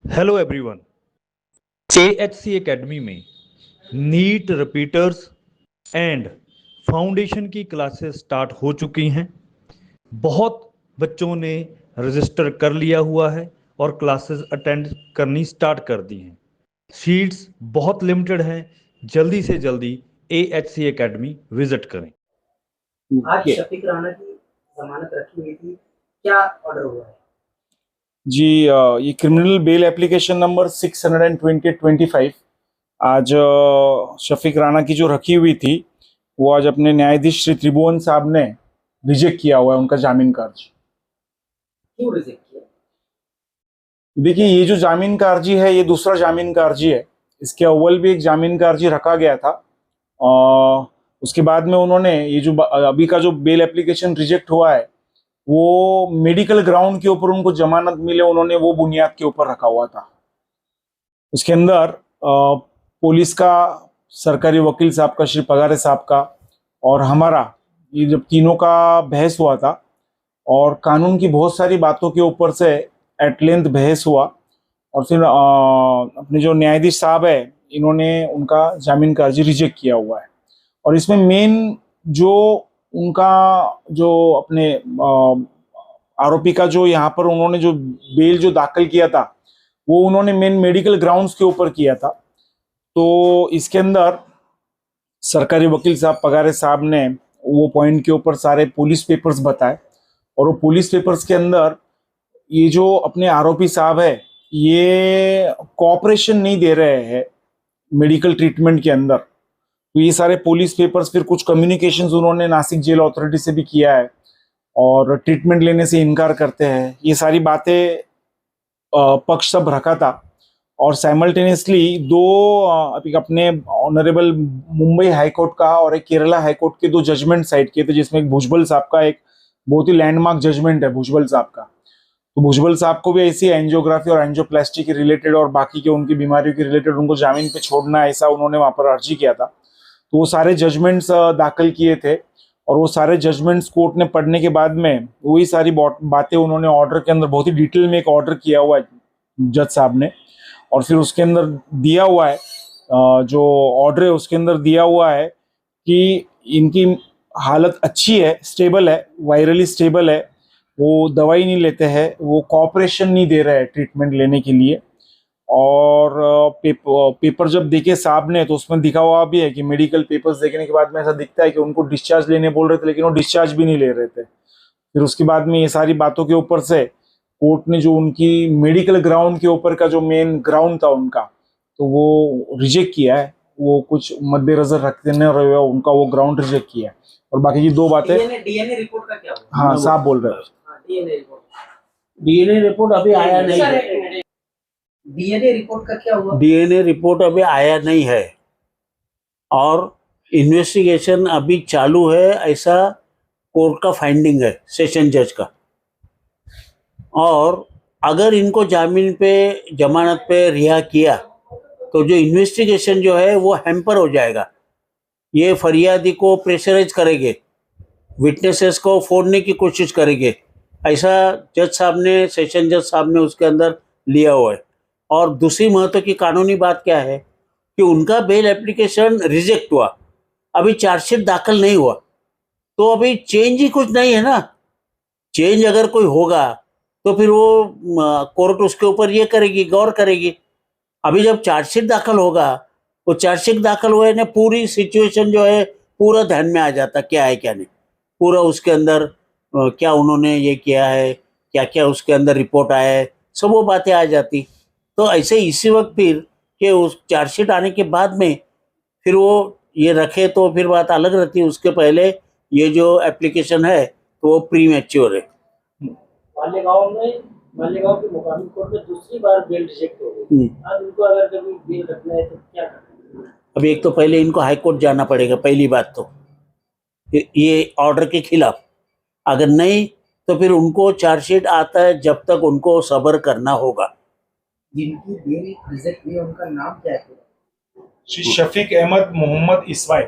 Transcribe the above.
Hello everyone. AHC academy में NEET repeaters and foundation की classes start हो चुकी हैं। बहुत बच्चों ने रजिस्टर कर लिया हुआ है और क्लासेस अटेंड करनी स्टार्ट कर दी हैं। सीट्स बहुत लिमिटेड हैं। जल्दी से जल्दी AHC एकेडमी विजिट करें। आज शफीक राणा की जमानत रखी हुई थी, क्या ऑर्डर हुआ है? जी, ये क्रिमिनल बेल एप्लीकेशन नंबर 620/25 आज शफीक राणा की जो रखी हुई थी वो आज अपने न्यायाधीश श्री त्रिभुवन साहब ने रिजेक्ट किया हुआ है उनका जामीन अर्जी। क्यों रिजेक्ट किया? देखिए, ये जो जामीन का अर्जी है ये दूसरा जामीन का अर्जी है। इसके अव्वल भी एक जामीन का अर्जी रखा गया था। उसके बाद में उन्होंने ये जो अभी का जो बेल एप्लीकेशन रिजेक्ट हुआ है वो मेडिकल ग्राउंड के ऊपर उनको जमानत मिले, उन्होंने वो बुनियाद के ऊपर रखा हुआ था। उसके अंदर पुलिस का, सरकारी वकील साहब का, श्री पगारे साहब का और हमारा, ये जब तीनों का बहस हुआ था और कानून की बहुत सारी बातों के ऊपर से एट लेंथ बहस हुआ और फिर अपने जो न्यायाधीश साहब है इन्होंने उनका जामीन का अर्जी रिजेक्ट किया हुआ है। और इसमें मेन जो उनका जो अपने आरोपी का जो यहाँ पर उन्होंने जो बेल जो दाखिल किया था वो उन्होंने मेन मेडिकल ग्राउंड्स के ऊपर किया था। तो इसके अंदर सरकारी वकील साहब पगारे साहब ने वो पॉइंट के ऊपर सारे पुलिस पेपर्स बताए और वो पुलिस पेपर्स के अंदर ये जो अपने आरोपी साहब है ये कोऑपरेशन नहीं दे रहे हैं मेडिकल ट्रीटमेंट के अंदर। तो ये सारे पुलिस पेपर्स, फिर कुछ कम्युनिकेशंस उन्होंने नासिक जेल अथॉरिटी से भी किया है और ट्रीटमेंट लेने से इनकार करते हैं। ये सारी बातें पक्ष सब रखा था और साइमल्टेनियसली दो अभी अपने ऑनरेबल मुंबई हाईकोर्ट का और एक केरला हाईकोर्ट के दो जजमेंट साइड किए थे, जिसमें एक भुजबल साहब का एक बहुत ही लैंडमार्क जजमेंट है भुजबल साहब का। तो भुजबल साहब को भी ऐसी एंजियोग्राफी और एंजियोप्लास्टी के रिलेटेड और बाकी के उनकी बीमारियों के रिलेटेड उनको जामीन पे छोड़ना है, ऐसा उन्होंने वहां पर अर्जी किया था। तो वो सारे जजमेंट्स दाखिल किए थे और वो सारे जजमेंट्स कोर्ट ने पढ़ने के बाद में वही सारी बातें उन्होंने ऑर्डर के अंदर बहुत ही डिटेल में एक ऑर्डर किया हुआ है जज साहब ने। और फिर उसके अंदर दिया हुआ है, जो ऑर्डर है उसके अंदर दिया हुआ है कि इनकी हालत अच्छी है, स्टेबल है, वायरली स्टेबल है, वो दवाई नहीं लेते हैं, वो कॉपरेशन नहीं दे रहे हैं ट्रीटमेंट लेने के लिए। और पेपर जब देखे साहब ने तो उसमें दिखा हुआ भी है कि मेडिकल पेपर्स देखने के बाद में ऐसा दिखता है कि उनको डिस्चार्ज लेने बोल रहे थे लेकिन वो डिस्चार्ज भी नहीं ले रहे थे। फिर उसके बाद में ये सारी बातों के ऊपर से कोर्ट ने जो उनकी मेडिकल ग्राउंड के ऊपर का जो मेन ग्राउंड था उनका, तो वो रिजेक्ट किया है। वो कुछ मद्देनजर रखते न रहे उनका वो ग्राउंड रिजेक्ट किया है। और बाकी की दो बातें डीएनए रिपोर्ट का क्या हुआ? हाँ, साहब बोल रहे हैं। डीएनए रिपोर्ट अभी आया नहीं है। डीएनए रिपोर्ट का क्या हुआ? डीएनए रिपोर्ट अभी आया नहीं है और इन्वेस्टिगेशन अभी चालू है, ऐसा कोर्ट का फाइंडिंग है सेशन जज का। और अगर इनको जामीन पे, जमानत पे रिहा किया तो जो इन्वेस्टिगेशन जो है वो हैम्पर हो जाएगा। ये फरियादी को प्रेशराइज करेंगे, विटनेसेस को फोड़ने की कोशिश करेंगे, ऐसा जज साहब ने, सेशन जज साहब ने उसके अंदर लिया हुआ है। और दूसरी महत्व की कानूनी बात क्या है कि उनका बेल एप्लीकेशन रिजेक्ट हुआ, अभी चार्जशीट दाखिल नहीं हुआ, तो अभी चेंज ही कुछ नहीं है ना। चेंज अगर कोई होगा तो फिर वो कोर्ट उसके ऊपर ये करेगी, गौर करेगी। अभी जब चार्जशीट दाखिल होगा, वो चार्जशीट दाखिल हुए ना, पूरी सिचुएशन जो है पूरा ध्यान में आ जाता, क्या है क्या नहीं, पूरा उसके अंदर क्या उन्होंने ये किया है, क्या क्या उसके अंदर रिपोर्ट आया है, सब वो बातें आ जाती। तो ऐसे इसी वक्त फिर कि उस चार्जशीट आने के बाद में फिर वो ये रखे तो फिर बात अलग रहती है। उसके पहले ये जो एप्लीकेशन है तो वो प्री मैच्योर है। मालेगांव के मुकामी कोर्ट में दूसरी बार बेल रिजेक्ट हो गई। अब इनको अगर कभी बेल रखना है तो क्या करना है? अभी एक तो पहले इनको हाई कोर्ट जाना पड़ेगा, पहली बात तो ये ऑर्डर के खिलाफ। अगर नहीं तो फिर उनको चार्जशीट आता है, जब तक उनको सब्र करना होगा। जिनकी बेल रिजेक्ट हुई उनका नाम क्या है? श्री शफीक अहमद मोहम्मद इस्माइल।